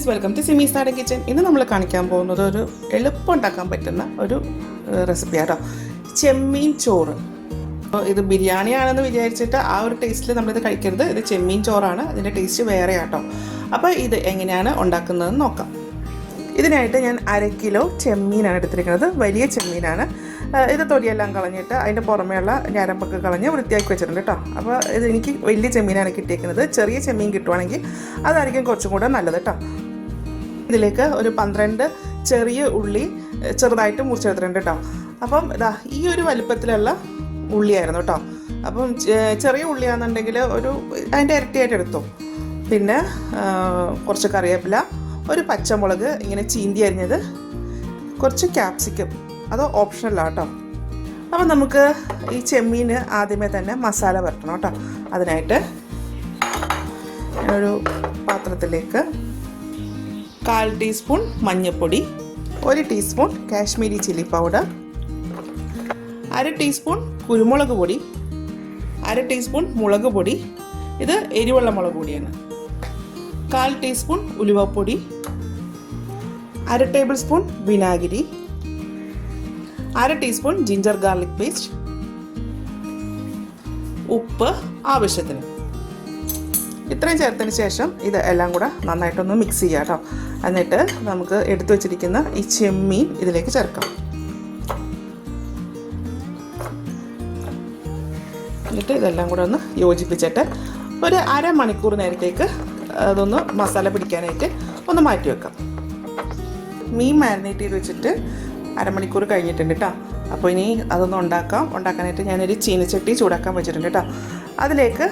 Friends, welcome to സിമീസ് നാടൻ kitchen. ഇന്ന് നമ്മൾ കാണിക്കാൻ പോകുന്നത് ഒരു എളുപ്പം ഉണ്ടാക്കാൻ പറ്റുന്ന ഒരു റെസിപ്പിയാട്ടോ, ചെമ്മീൻ ചോറ്. ഇത് ബിരിയാണിയാണെന്ന് വിചാരിച്ചിട്ട് ആ ഒരു ടേസ്റ്റിൽ നമ്മളിത് കഴിക്കരുത്. ഇത് ചെമ്മീൻ ചോറാണ്, ഇതിൻ്റെ ടേസ്റ്റ് വേറെ ആട്ടോ. അപ്പോൾ ഇത് എങ്ങനെയാണ് ഉണ്ടാക്കുന്നതെന്ന് നോക്കാം. ഇതിനായിട്ട് ഞാൻ 1/2 കിലോ ചെമ്മീനാണ് എടുത്തിരിക്കുന്നത്. വലിയ ചെമ്മീനാണ്. ഇത് തൊലിയെല്ലാം കളഞ്ഞിട്ട് അതിൻ്റെ പുറമേയുള്ള ഞരമ്പൊക്കെ കളഞ്ഞ് വൃത്തിയാക്കി വെച്ചിട്ടുണ്ട് കേട്ടോ. അപ്പോൾ ഇത് എനിക്ക് വലിയ ചെമ്മീനാണ് കിട്ടിയിരിക്കുന്നത്. ചെറിയ ചെമ്മീൻ കിട്ടുവാണെങ്കിൽ അതായിരിക്കും കുറച്ചും കൂടെ നല്ലത് കേട്ടോ. ഇതിലേക്ക് ഒരു 12 ചെറിയ ഉള്ളി ചെറുതായിട്ട് മുറിച്ചെടുത്തിട്ടുണ്ട് കേട്ടോ. അപ്പം ഇതാ ഈ ഒരു വലുപ്പത്തിലുള്ള ഉള്ളിയായിരുന്നു കേട്ടോ. അപ്പം ചെറിയ ഉള്ളിയാണെന്നുണ്ടെങ്കിൽ അതിൻ്റെ ഇരട്ടിയായിട്ട് എടുത്തു. പിന്നെ കുറച്ച് കറിവേപ്പില, ഒരു പച്ചമുളക് ഇങ്ങനെ ചീന്തി അരിഞ്ഞത്, കുറച്ച് ക്യാപ്സിക്കം, അത് ഓപ്ഷണലാണ് കേട്ടോ. അപ്പം നമുക്ക് ഈ ചെമ്മീന് ആദ്യമേ തന്നെ മസാല പുരട്ടണം കേട്ടോ. അതിനായിട്ട് ഒരു പാത്രത്തിലേക്ക് 1/4 ടീസ്പൂൺ മഞ്ഞൾപ്പൊടി, 1 teaspoon Kashmiri chilli powder, 1/2 teaspoon കുരുമുളക് പൊടി, 1/2 ടീസ്പൂൺ മുളക് പൊടി, ഇത് എരിവുള്ള മുളക് പൊടിയാണ്, 1/4 ടീസ്പൂൺ ഉലുവപ്പൊടി, 1/2 ടേബിൾ സ്പൂൺ വിനാഗിരി, 1/2 ടീസ്പൂൺ ജിഞ്ചർ ഗാർലിക് പേസ്റ്റ്, ഉപ്പ് ആവശ്യത്തിന്. ഇത്രയും ചേർത്തതിന് ശേഷം ഇത് എല്ലാം കൂടെ നന്നായിട്ടൊന്ന് മിക്സ് ചെയ്യാം കേട്ടോ. എന്നിട്ട് നമുക്ക് എടുത്തു വച്ചിരിക്കുന്ന ഈ ചെമ്മീൻ ഇതിലേക്ക് ചേർക്കാം. എന്നിട്ട് ഇതെല്ലാം കൂടെ ഒന്ന് യോജിപ്പിച്ചിട്ട് ഒരു 1/2 മണിക്കൂർ നേരത്തേക്ക് അതൊന്ന് മസാല പിടിക്കാനായിട്ട് ഒന്ന് മാറ്റി വെക്കാം. മീൻ മാരിനേറ്റ് ചെയ്ത് വെച്ചിട്ട് 1/2 മണിക്കൂർ കഴിഞ്ഞിട്ടുണ്ട് കേട്ടോ. അപ്പോൾ ഇനി അതൊന്ന് ഉണ്ടാക്കാനായിട്ട് ഞാനൊരു ചീനച്ചട്ടി ചൂടാക്കാൻ വെച്ചിട്ടുണ്ട് കേട്ടോ. അതിലേക്ക്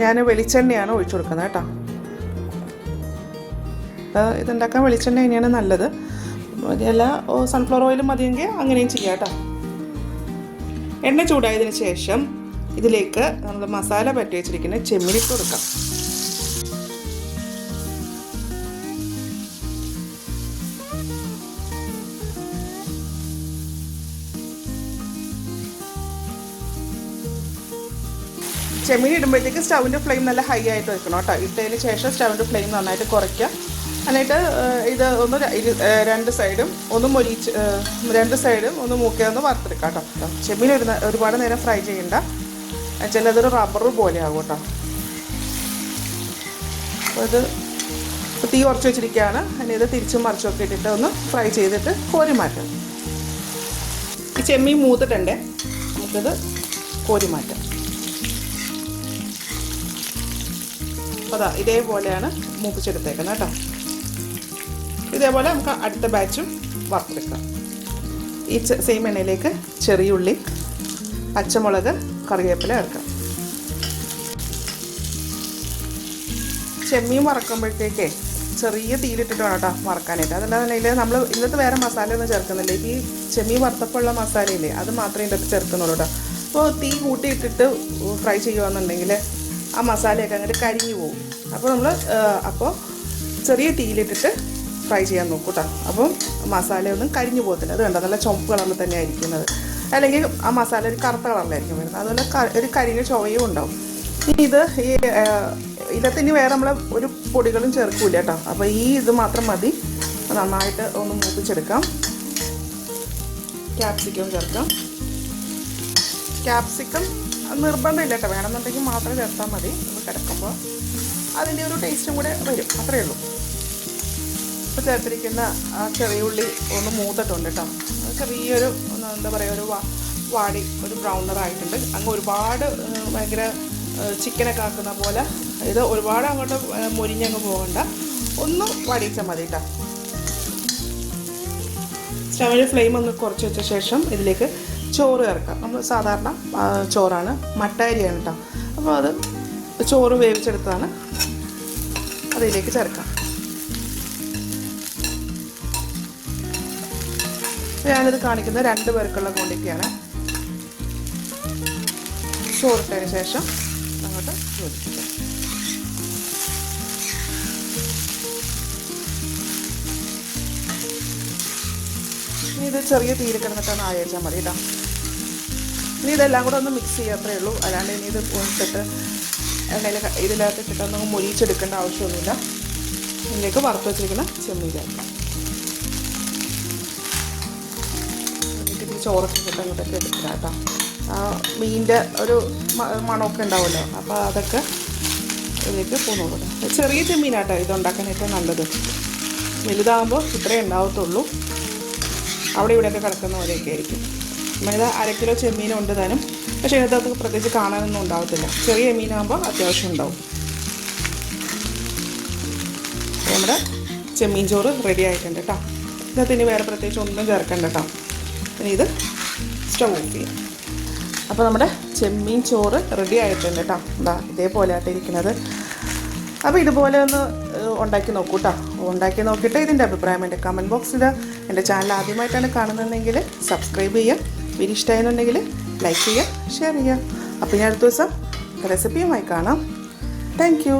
ഞാൻ വെളിച്ചെണ്ണയാണ് ഒഴിച്ചു കൊടുക്കുന്നത് കേട്ടോ. ഇതുണ്ടാക്കാൻ വെളിച്ചെണ്ണ തന്നെയാണ് നല്ലത്. അല്ല സൺഫ്ലവർ ഓയിലും മതിയെങ്കിൽ അങ്ങനെയും ചെയ്യാം കേട്ടോ. എണ്ണ ചൂടായതിന് ശേഷം ഇതിലേക്ക് നമ്മൾ മസാല പറ്റി വെച്ചിരിക്കുന്ന ചെമ്മീനിട്ട് കൊടുക്കാം. ചെമ്മീൻ ഇടുമ്പോഴത്തേക്ക് സ്റ്റൗവിൻ്റെ ഫ്ലെയിം നല്ല ഹൈ ആയിട്ട് വെക്കണം കേട്ടോ. ഇട്ടതിന് ശേഷം സ്റ്റൗവിൻ്റെ ഫ്ലെയിം നന്നായിട്ട് കുറയ്ക്കുക. എന്നിട്ട് ഇത് ഒന്ന് 2 സൈഡും ഒന്ന് മൊരിച്ച് 2 സൈഡും ഒന്ന് മൂക്കിയൊന്ന് വറുത്തെടുക്കാം കേട്ടോ. ചെമ്മീൻ ഒരുപാട് നേരം ഫ്രൈ ചെയ്യണ്ട, ചിലതൊരു റബ്ബർ പോലെ ആകും കേട്ടോ. അപ്പോൾ ഇത് തീ കുറച്ച് വെച്ചിരിക്കുകയാണ്. ഇനി ഇത് തിരിച്ചും മറിച്ചൊക്കെ ഇട്ടിട്ട് ഒന്ന് ഫ്രൈ ചെയ്തിട്ട് കോരി മാറ്റാം. ഈ ചെമ്മീൻ മൂത്തിട്ടുണ്ടേ, നമുക്കിത് കോരി മാറ്റാം. അതാ ഇതേപോലെയാണ് മൂപ്പിച്ചെടുത്തേക്കുന്നത് കേട്ടോ. ഇതേപോലെ നമുക്ക് അടുത്ത ബാച്ചും വറുത്തെടുക്കാം. ഈ സെയിം എണ്ണയിലേക്ക് ചെറിയ ഉള്ളി, പച്ചമുളക്, കറിവേപ്പില ചേർക്കാം. ചെമ്മീൻ വറക്കുമ്പോഴത്തേക്കേ ചെറിയ തീയിലിട്ടിട്ട് വേണം കേട്ടോ വറക്കാനായിട്ട്. അതല്ലാന്നുണ്ടെങ്കിൽ നമ്മൾ ഇന്നത്തെ വേറെ മസാല ഒന്നും ചേർക്കുന്നില്ല. ഈ ചെമ്മീൻ വറുത്തപ്പോഴുള്ള മസാലയില്ലേ, അത് മാത്രമേ ഇതിൻ്റെ അകത്ത് ചേർക്കുന്നുള്ളൂ കേട്ടോ. അപ്പോൾ തീ കൂട്ടിയിട്ടിട്ട് ഫ്രൈ ചെയ്യുകയാണെന്നുണ്ടെങ്കിൽ ആ മസാലയൊക്കെ അങ്ങോട്ട് കരിഞ്ഞു പോകും. അപ്പോൾ ചെറിയ തീയിലിട്ടിട്ട് ഫ്രൈ ചെയ്യാൻ നോക്കും കേട്ടോ. അപ്പം മസാലയൊന്നും കരിഞ്ഞു പോകത്തില്ല. അത് കണ്ടോ, നല്ല ചുവപ്പ് കളറിൽ തന്നെ ആയിരിക്കുന്നത്. അല്ലെങ്കിൽ ആ മസാല ഒരു കറുത്ത കളറിലായിരിക്കും വരുന്നത്. അതുപോലെ ഒരു കരിഞ്ഞ ചുവയും ഉണ്ടാവും. ഇനി ഇതിന് വേറെ നമ്മൾ ഒരു പൊടികളും ചേർക്കില്ല കേട്ടോ. അപ്പോൾ ഇത് മാത്രം മതി. നന്നായിട്ട് ഒന്ന് മൂപ്പിച്ചെടുക്കാം. ക്യാപ്സിക്കം ചേർക്കാം. ക്യാപ്സിക്കം നിർബന്ധമില്ല കേട്ടോ, വേണമെന്നുണ്ടെങ്കിൽ മാത്രം ചേർത്താൽ മതി. നമ്മൾ കിടക്കുമ്പോൾ അതിൻ്റെ ഒരു ടേസ്റ്റും കൂടെ വരും, അത്രയേ ഉള്ളൂ. ഇപ്പോൾ ചേർത്തിരിക്കുന്ന ആ ചെറിയ ഉള്ളി ഒന്ന് മൂത്തിട്ടുണ്ട് കേട്ടോ. ചെറിയൊരു എന്താ പറയുക, ഒരു ബ്രൗൺ നിറമായിട്ടുണ്ട്. അങ്ങ് ഒരുപാട് ഭയങ്കര ചിക്കനൊക്കെ ആക്കുന്ന പോലെ ഇത് ഒരുപാട് അങ്ങോട്ട് മൊരിഞ്ഞങ്ങ് പോകണ്ട, ഒന്ന് വാടിച്ചാൽ മതി കേട്ടോ. സ്റ്റവിൻ്റെ ഫ്ലെയിം ഒന്ന് കുറച്ച് വെച്ച ശേഷം ഇതിലേക്ക് ചോറ് ചേർക്കാം. നമ്മൾ സാധാരണ ചോറാണ്, മട്ടരിയാണ് കേട്ടോ. അപ്പോൾ അത് ചോറ് വേവിച്ചെടുത്താണ്, അതിലേക്ക് ചേർക്കാം. ഞാനിത് കാണിക്കുന്നത് 2 പേർക്കുള്ള ക്വാണ്ടിറ്റിയാണ്. ചോറിട്ടതിന് ശേഷം അങ്ങോട്ട് യോജിപ്പിക്കാം. ഇനി ഇത് ചെറിയ തീയിൽ കിടന്നിട്ടൊന്ന് ആയേച്ചാൽ മതി കേട്ടോ. ഇനി ഇതെല്ലാം കൂടെ ഒന്ന് മിക്സ് ചെയ്യാത്രേ ഉള്ളൂ. അല്ലാണ്ട് ഇനി ഇത് ഇട്ടിട്ട് എണ്ണയിൽ ഇതിനകത്ത് ഇട്ടിട്ടൊന്നും മൊരിച്ചെടുക്കേണ്ട ആവശ്യമൊന്നുമില്ല. ഇതിലേക്ക് വറുത്ത് വെച്ചിരിക്കുന്ന ചെമ്മീൻ ചേർക്കാം. ചോറൊക്കെ കിട്ടാൻ ഇങ്ങോട്ടൊക്കെ എടുക്കുക കേട്ടോ. ആ മീനിൻ്റെ ഒരു മണമൊക്കെ ഉണ്ടാവുമല്ലോ, അപ്പോൾ അതൊക്കെ ഇതിലേക്ക് പോന്നോളൂ. ചെറിയ ചെമ്മീനാട്ടോ ഇതുണ്ടാക്കാൻ ഏറ്റവും നല്ലത്. വലുതാകുമ്പോൾ ഇത്രയേ ഉണ്ടാവത്തുള്ളൂ, അവിടെ ഇവിടെയൊക്കെ കിടക്കുന്ന പോലെയൊക്കെ ആയിരിക്കും. നമ്മളിത് 1/2 കിലോ ചെമ്മീനുണ്ട് താനും, പക്ഷേ ഇതിനകത്ത് പ്രത്യേകിച്ച് കാണാനൊന്നും ഉണ്ടാവത്തില്ല. ചെറിയ മീനാകുമ്പോൾ അത്യാവശ്യം ഉണ്ടാവും. നമ്മുടെ ചെമ്മീൻ ചോറ് റെഡി ആയിട്ടുണ്ട് കേട്ടോ. ഇതിനകത്ത് ഇനി വേറെ പ്രത്യേകിച്ച് ഒന്നും ചേർക്കണ്ട കേട്ടോ. ഇനി ഇത് സ്റ്റവ് ഓഫ് ചെയ്യാം. അപ്പോൾ നമ്മുടെ ചെമ്മീൻ ചോറ് റെഡി ആയിട്ടുണ്ട് കേട്ടോ. എന്താ ഇതേപോലെ ആയിട്ട് ഇരിക്കുന്നത്. അപ്പോൾ ഇതുപോലെ ഒന്ന് ഉണ്ടാക്കി നോക്കൂ കേട്ടോ. ഉണ്ടാക്കി നോക്കിയിട്ട് ഇതിൻ്റെ അഭിപ്രായം എൻ്റെ കമൻറ്റ് ബോക്സിൽ. എൻ്റെ ചാനൽ ആദ്യമായിട്ടാണ് കാണുന്നതെങ്കിൽ സബ്സ്ക്രൈബ് ചെയ്യുക. വീഡിയോ ഇഷ്ടമായെന്നുണ്ടെങ്കിൽ ലൈക്ക് ചെയ്യുക, ഷെയർ ചെയ്യുക. അപ്പോൾ ഇനി അടുത്ത ദിവസം റെസിപ്പിയുമായി കാണാം. Thank you.